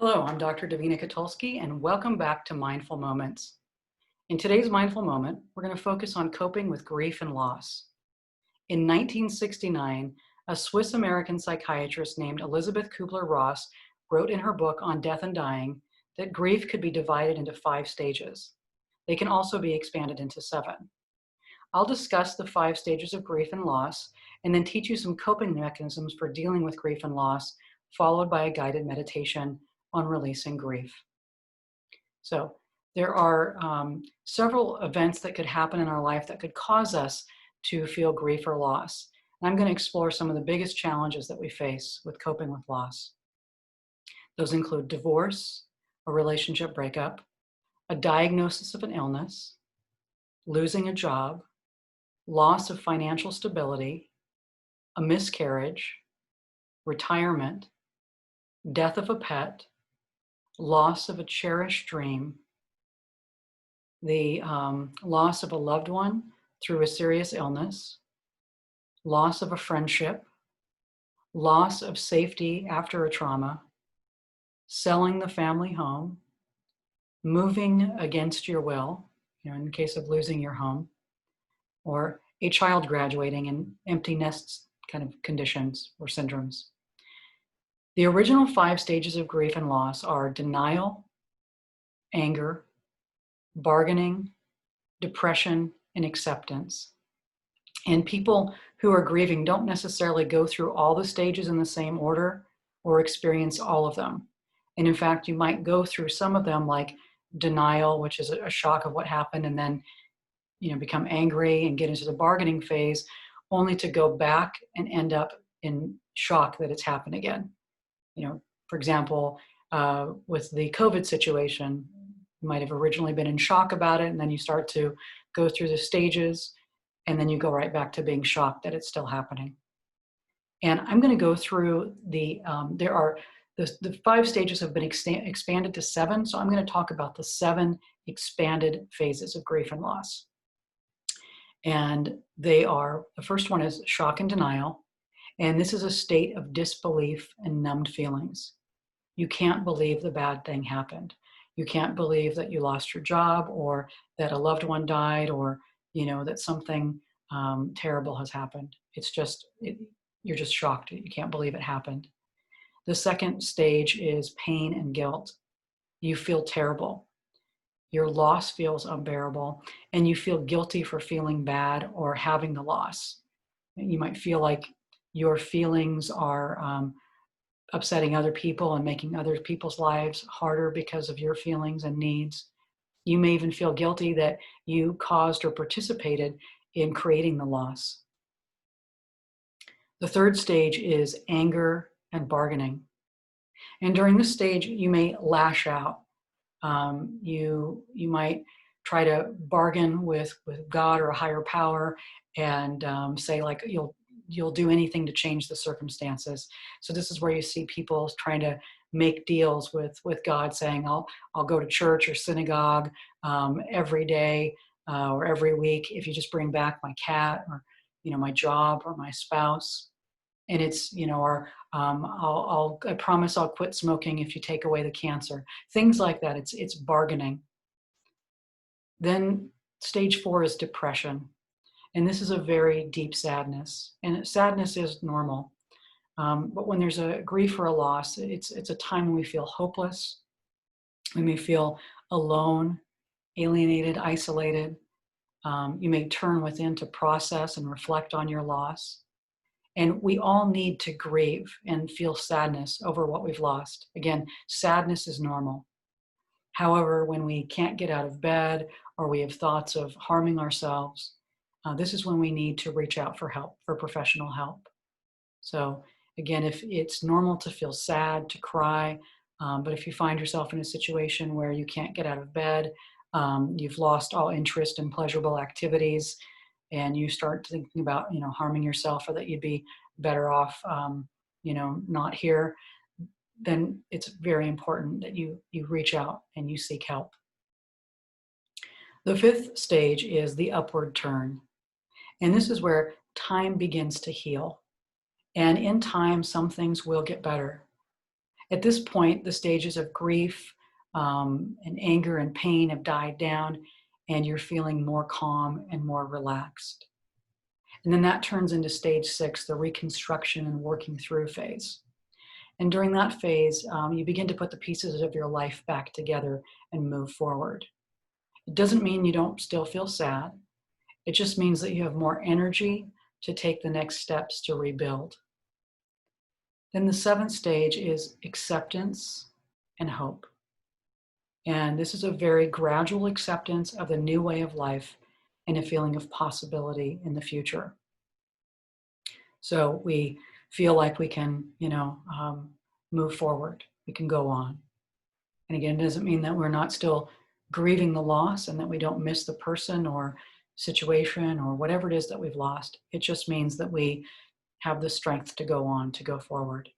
Hello, I'm Dr. Davina Katulski, and welcome back to Mindful Moments. In today's Mindful Moment, we're going to focus on coping with grief and loss. In 1969, a Swiss-American psychiatrist named Elizabeth Kubler-Ross wrote in her book on death and dying that grief could be divided into 5 stages. They can also be expanded into 7. I'll discuss the 5 stages of grief and loss, and then teach you some coping mechanisms for dealing with grief and loss, followed by a guided meditation on releasing grief. So there are several events that could happen in our life that could cause us to feel grief or loss. And I'm going to explore some of the biggest challenges that we face with coping with loss. Those include divorce, a relationship breakup, a diagnosis of an illness, losing a job, loss of financial stability, a miscarriage, retirement, death of a pet, loss of a cherished dream, the loss of a loved one through a serious illness, loss of a friendship, loss of safety after a trauma, selling the family home, moving against your will, in the case of losing your home, or a child graduating in empty nests kind of conditions or syndromes. The original 5 stages of grief and loss are denial, anger, bargaining, depression, and acceptance. And people who are grieving don't necessarily go through all the stages in the same order or experience all of them. And in fact, you might go through some of them, like denial, which is a shock of what happened, and then become angry and get into the bargaining phase, only to go back and end up in shock that it's happened again. For example, with the COVID situation, you might have originally been in shock about it, and then you start to go through the stages, and then you go right back to being shocked that it's still happening. And I'm going to go through the 5 stages have been expanded to 7, so I'm going to talk about the 7 expanded phases of grief and loss. And they are, the first one is shock and denial, and this is a state of disbelief and numbed feelings. You can't believe the bad thing happened. You can't believe that you lost your job, or that a loved one died, or that something terrible has happened. It's just, you're just shocked. You can't believe it happened. The second stage is pain and guilt. You feel terrible. Your loss feels unbearable, and you feel guilty for feeling bad or having the loss. You might feel like your feelings are upsetting other people and making other people's lives harder because of your feelings and needs. You may even feel guilty that you caused or participated in creating the loss. The third stage is anger and bargaining. And during this stage, you may lash out. You might try to bargain with God or a higher power, and say, like, you'll do anything to change the circumstances. So this is where you see people trying to make deals with God, saying, I'll go to church or synagogue every day or every week if you just bring back my cat, or my job, or my spouse. And it's, or I promise I'll quit smoking if you take away the cancer. Things like that. It's bargaining. Then stage 4 is depression. And this is a very deep sadness. And sadness is normal. But when there's a grief or a loss, it's a time when we feel hopeless. We may feel alone, alienated, isolated. You may turn within to process and reflect on your loss. And we all need to grieve and feel sadness over what we've lost. Again, sadness is normal. However, when we can't get out of bed, or we have thoughts of harming ourselves, this is when we need to reach out for help, for professional help. So again, if it's normal to feel sad, to cry, but if you find yourself in a situation where you can't get out of bed, you've lost all interest in pleasurable activities, and you start thinking about, harming yourself, or that you'd be better off, not here, then it's very important that you reach out and you seek help. The 5th stage is the upward turn. And this is where time begins to heal. And in time, some things will get better. At this point, the stages of grief and anger and pain have died down, and you're feeling more calm and more relaxed. And then that turns into stage 6, the reconstruction and working through phase. And during that phase, you begin to put the pieces of your life back together and move forward. It doesn't mean you don't still feel sad. It just means that you have more energy to take the next steps to rebuild. Then the 7th stage is acceptance and hope. And this is a very gradual acceptance of the new way of life and a feeling of possibility in the future. So we feel like we can, move forward. We can go on. And again, it doesn't mean that we're not still grieving the loss and that we don't miss the person or situation or whatever it is that we've lost. It just means that we have the strength to go on, to go forward.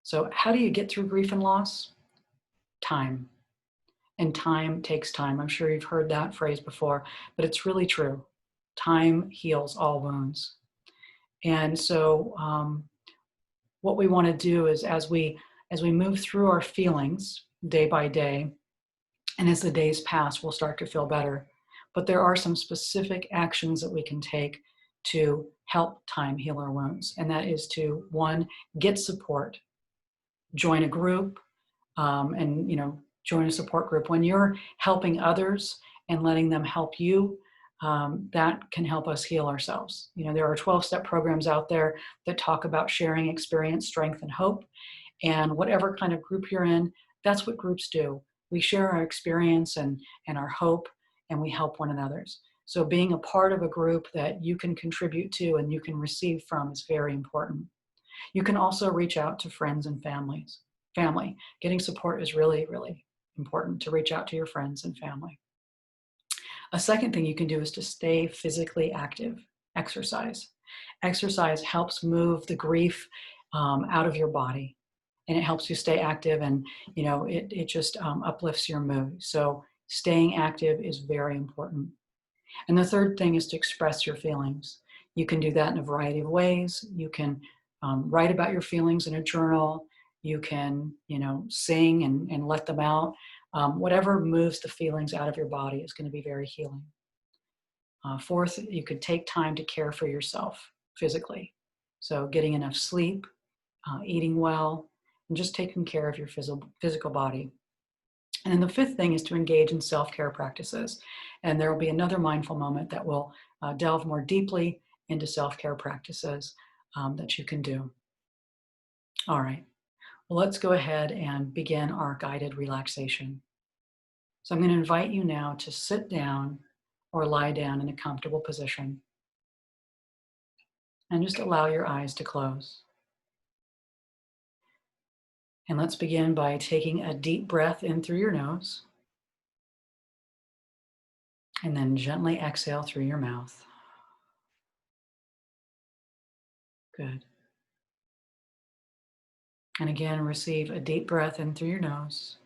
So how do you get through grief and loss? Time. And time takes time. I'm sure you've heard that phrase before, but it's really true. Time heals all wounds. And so what we want to do is as we move through our feelings day by day, and as the days pass, we'll start to feel better. But there are some specific actions that we can take to help time heal our wounds. And that is to, 1, get support, join a group, and join a support group. When you're helping others and letting them help you, that can help us heal ourselves. There are 12-step programs out there that talk about sharing experience, strength, and hope. And whatever kind of group you're in, that's what groups do. We share our experience and our hope, and we help one another. So being a part of a group that you can contribute to and you can receive from is very important. You can also reach out to friends and family. Getting support is really, really important, to reach out to your friends and family. A second thing you can do is to stay physically active. Exercise. Exercise helps move the grief out of your body, and it helps you stay active, and it just uplifts your mood. So staying active is very important. And the third thing is to express your feelings. You can do that in a variety of ways. You can write about your feelings in a journal. You can, sing and let them out. Whatever moves the feelings out of your body is going to be very healing. Fourth, you could take time to care for yourself physically. So getting enough sleep, eating well, and just taking care of your physical body. And then the fifth thing is to engage in self-care practices. And there will be another mindful moment that will delve more deeply into self-care practices that you can do. All right, well, let's go ahead and begin our guided relaxation. So I'm going to invite you now to sit down or lie down in a comfortable position. And just allow your eyes to close. And let's begin by taking a deep breath in through your nose. And then gently exhale through your mouth. Good. And again, receive a deep breath in through your nose.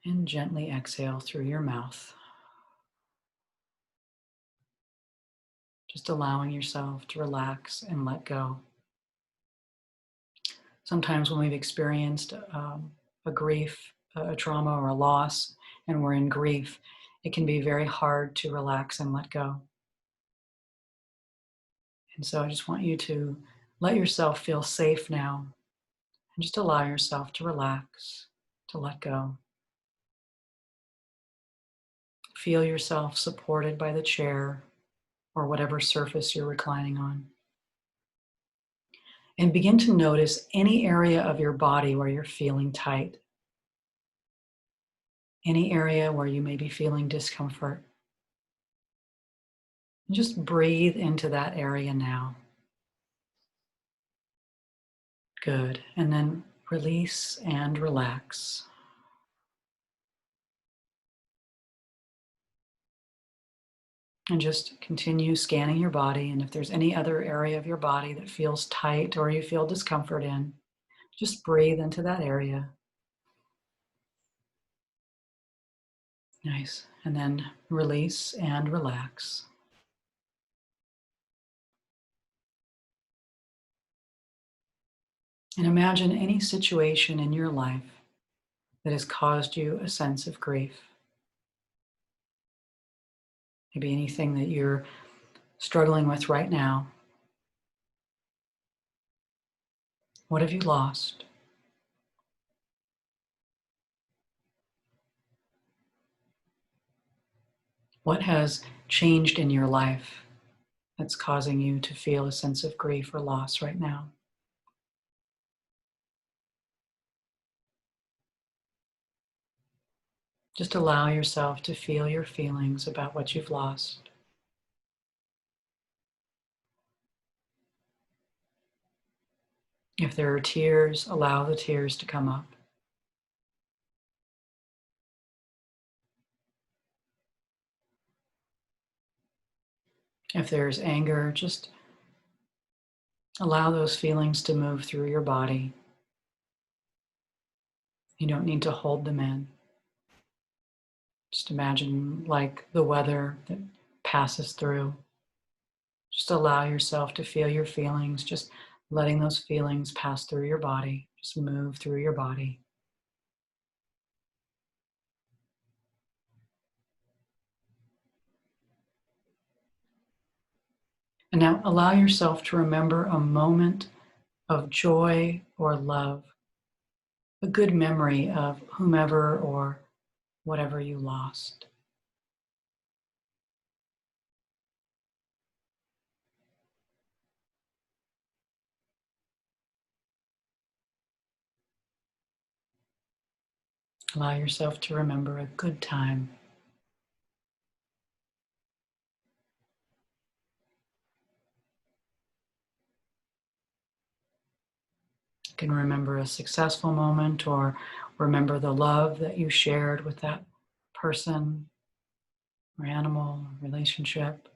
And gently exhale through your mouth. Just allowing yourself to relax and let go. Sometimes when we've experienced a grief, a trauma, or a loss, and we're in grief, it can be very hard to relax and let go. And so I just want you to let yourself feel safe now and just allow yourself to relax, to let go. Feel yourself supported by the chair or whatever surface you're reclining on. And begin to notice any area of your body where you're feeling tight. Any area where you may be feeling discomfort. And just breathe into that area now. Good. And then release and relax. And just continue scanning your body. And if there's any other area of your body that feels tight or you feel discomfort in, just breathe into that area. Nice. And then release and relax. And imagine any situation in your life that has caused you a sense of grief. Maybe anything that you're struggling with right now. What have you lost? What has changed in your life that's causing you to feel a sense of grief or loss right now? Just allow yourself to feel your feelings about what you've lost. If there are tears, allow the tears to come up. If there's anger, just allow those feelings to move through your body. You don't need to hold them in. Just imagine like the weather that passes through. Just allow yourself to feel your feelings, just letting those feelings pass through your body, just move through your body. And now allow yourself to remember a moment of joy or love, a good memory of whomever or whatever you lost. Allow yourself to remember a good time. You can remember a successful moment or remember the love that you shared with that person or animal or relationship.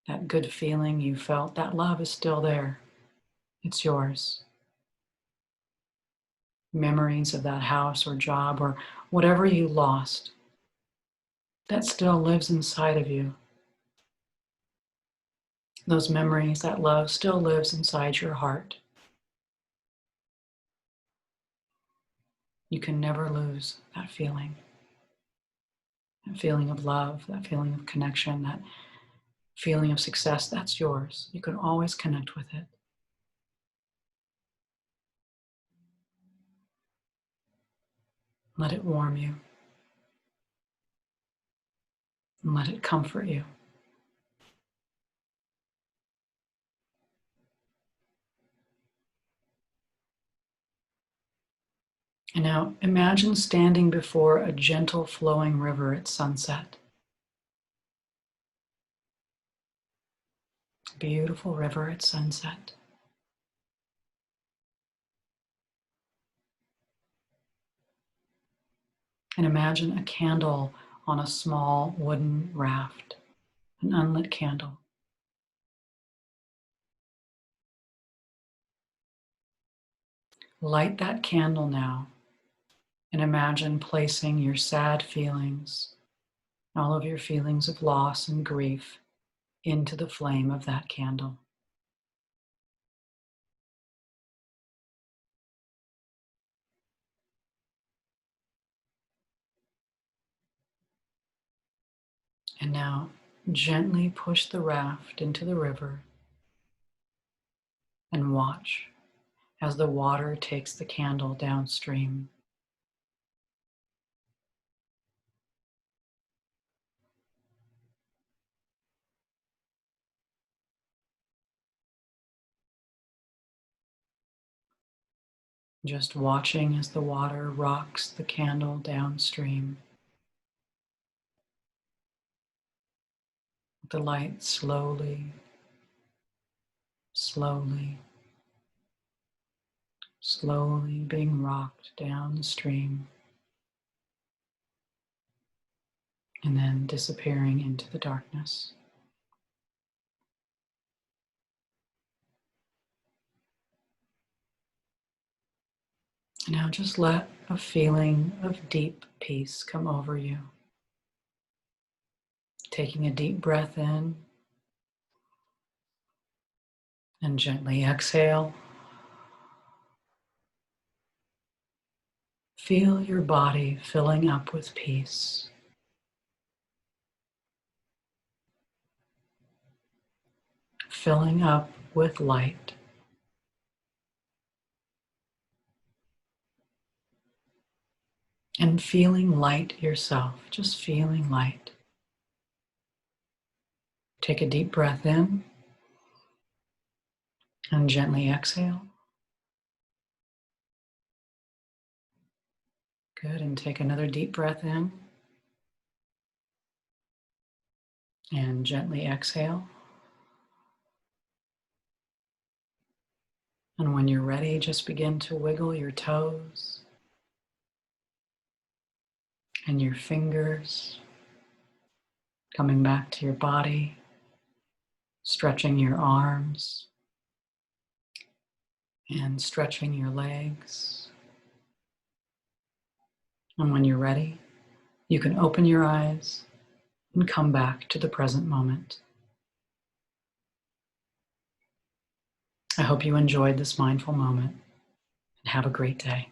That good feeling you felt, that love is still there. It's yours. Memories of that house or job or whatever you lost, that still lives inside of you. Those memories, that love still lives inside your heart. You can never lose that feeling of love, that feeling of connection, that feeling of success. That's yours. You can always connect with it. Let it warm you and let it comfort you. And now imagine standing before a gentle flowing river at sunset. Beautiful river at sunset. And imagine a candle on a small wooden raft, an unlit candle. Light that candle now and imagine placing your sad feelings, all of your feelings of loss and grief into the flame of that candle. And now gently push the raft into the river and watch as the water takes the candle downstream. Just watching as the water rocks the candle downstream. The light slowly, slowly, slowly being rocked down the stream and then disappearing into the darkness. And now just let a feeling of deep peace come over you. Taking a deep breath in And gently exhale. Feel your body filling up with peace. Filling up with light. And feeling light yourself, just feeling light. Take a deep breath in and gently exhale. Good, and take another deep breath in and gently exhale. And when you're ready, just begin to wiggle your toes and your fingers, coming back to your body, stretching your arms and stretching your legs. And when you're ready, you can open your eyes and come back to the present moment. I hope you enjoyed this mindful moment and have a great day.